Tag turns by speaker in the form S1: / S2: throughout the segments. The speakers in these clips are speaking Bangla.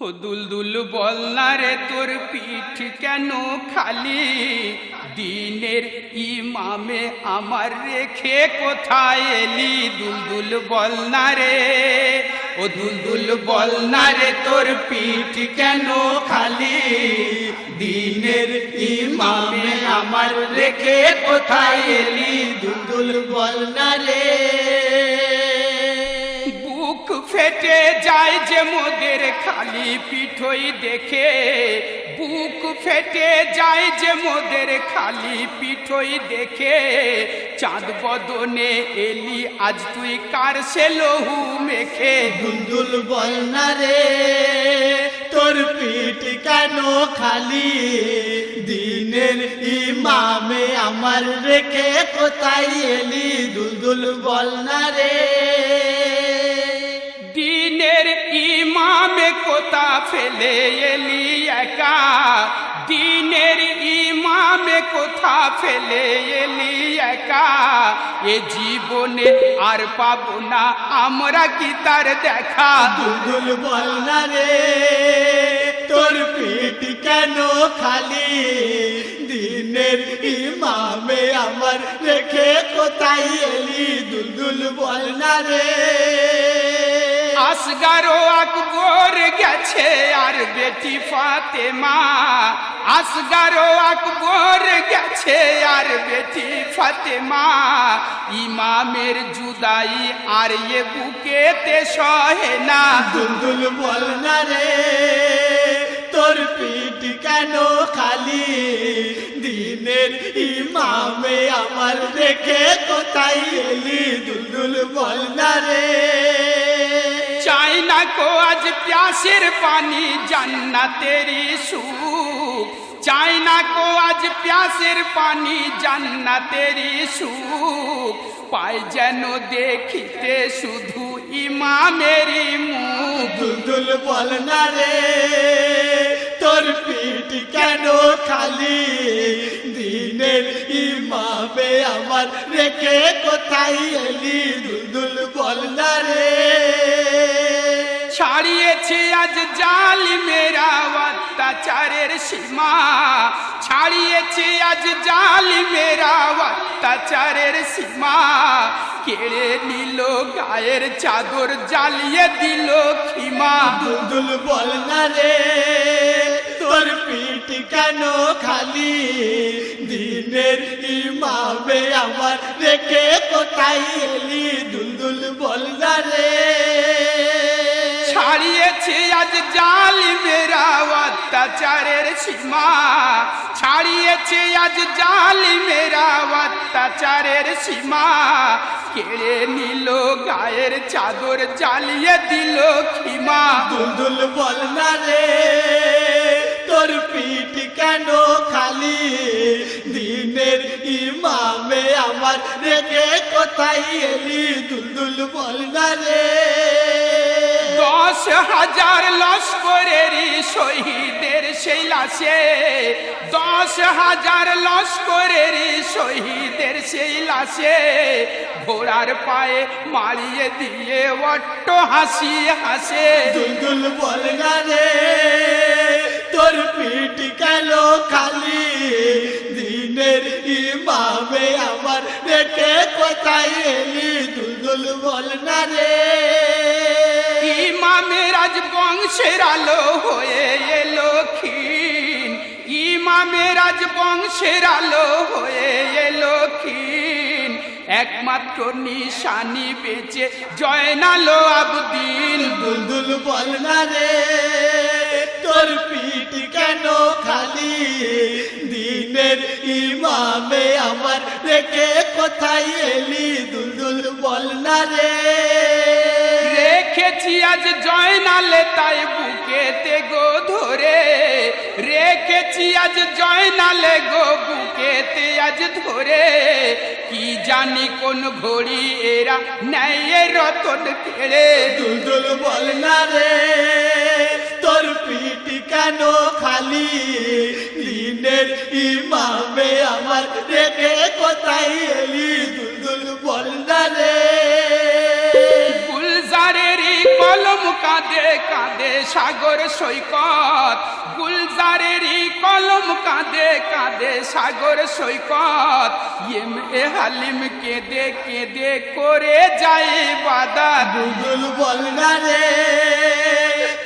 S1: ও দুলদুল বল না রে তোর পিঠ কেন খালি, দিনের ইমামে আমার রেখে কোথায় এলি? দুলদুল বল না রে, ও দুলদুল বল না রে তোর পিঠ কেন খালি, দিনের ইমামে আমার রেখে কোথায় এলি?
S2: দুলদুল বল না রে।
S1: বুক ফেটে যায় যে মোদের খালি পিঠই দেখে, বুক ফেটে যায় যে মোদের খালি পিঠই দেখে, চাঁদ বদনে এলি আজ তুই কার সে লহু মেখে?
S2: দুলদুল বল না রে তোর পিঠ কেন খালি, দিনের ইমামে আমার রেখে কোথায় এলি? দুলদুল বল না রে।
S1: দিনের ইমামে কোথা ফেলে এলি একা, দিনের ইমামে কোথা ফেলে এলি একা, এ জীবনে আর পাবো না আমরা কি তার দেখা?
S2: দুলদুল বল না রে তোর পিঠ কেন খালি, দিনের ইমামে আমার রেখে কোথায় এলি? দুলদুল বল না রে।
S1: আসগারো আকবর গেছে আর বেটি ফাতেমা, আসগারো আকবর গেছে আর বেটি ফাতেমা, ইমামের জুদাই আর এ বুকেতে সহে না।
S2: দুলদুল বল না রে তোর পিঠ কেন খালি, দিনের ইমামে আমার রেখে কোথায় এলি? দুলদুল বল না রে।
S1: চাই না কো আজ প্যাসের পানি জান্নাতেরি সুখ, চাই না কো আজ প্যাসের পানি জান্নাতেরি সুখ, পাই যেন দেখিতে শুধু ইমামেরই মুখ।
S2: দুলদুল বল না রে তোর পিঠ কেন খালি, দিনের ইমামে আমার রেখে কোথায় এলি? দুলদুল বল না রে।
S1: ছাড়িয়েছে আজ জালিমেরা অত্যাচারের সীমা, ছাড়িয়েছে আজ জালিমেরা অত্যাচারের সীমা, কেড়ে নিল গায়ের চাদর জ্বালিয়ে দিল খিমা।
S2: দুলদুল বল না রে তোর পিঠ কেন খালি, দিনের ইমামে আমার রেখে কোথায় এলি? দুলদুল বল না রে।
S1: ছাড়িয়েছে আজ জালিমেরা অত্যাচারের সীমা, ছাড়িয়েছে আজ জালিমেরা অত্যাচারের সীমা, কেড়ে নিল গায়ের চাদর জ্বালিয়ে দিল খিমা।
S2: দুলদুল বল না রে তোর পিঠ কেন খালি, দিনের ইমামে আমার রেখে কোথায় এলি? দুলদুল বল না রে।
S1: 10,000 লস্করেরই শহীদের সেই লাশে, 10,000 লস্করেরই শহীদের সেই লাশে, ঘোড়ার পায়ে মারিয়ে দিয়ে অট্ট হাসি হাসে।
S2: দুলদুল বল না রে তোর পিঠ কেন খালি, দিনের ইমামে আমার রেখে কোথায় এলি? দুলদুল বল না রে।
S1: ইমামের আজ বংশের আলো হয়ে এলো ক্ষীণ, ইমামের আজ বংশের আলো হয়ে এলো ক্ষীণ, একমাত্র নিশানি বেঁচে জয়নালো আবদিন।
S2: দুলদুল বল না রে তোর পিঠ কেন খালি, দিনের ইমামে আমার রেখে কোথায় এলি? দুলদুল বল না রে।
S1: রেখেছি আজ জয়নালে তাই বুকেতে গো ধরে, রেখেছি আজ জয়নালে গো বুকেতে আজ ধরে, কি জানি কোন ঘড়ি এরা নেয় রতন কেড়ে।
S2: দুলদুল বল না রে তোর পিঠ কেন খালি, দিনের ইমামে আমার রেখে কোথায় এলি? দুলদুল বল না রে।
S1: গুলজারেরই কলম কাঁদে কাঁদে সাগর সৈকত, গুলজারেরই কলম কাঁদে কাঁদে সাগর সৈকত, এ হালিম কেঁদে কেঁদে করে যায় বাদাত।
S2: দুলদুল বল না রে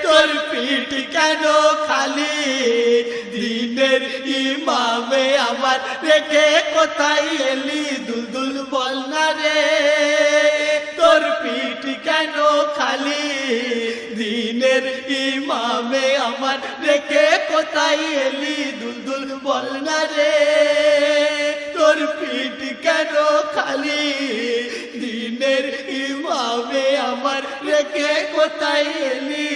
S2: তোর পিঠ কেন খালি, দিনের ইমামে আমার রেখে কোথায় এলি। দুলদুল বল না রে তোর পিঠ কেন খালি, দিনের ইমামে আমার রেখে কোথায় এলি। দুলদুল বল না রে তোর পিঠ কেন খালি, দিনের ইমামে আমার রেখে কোথায় এলি।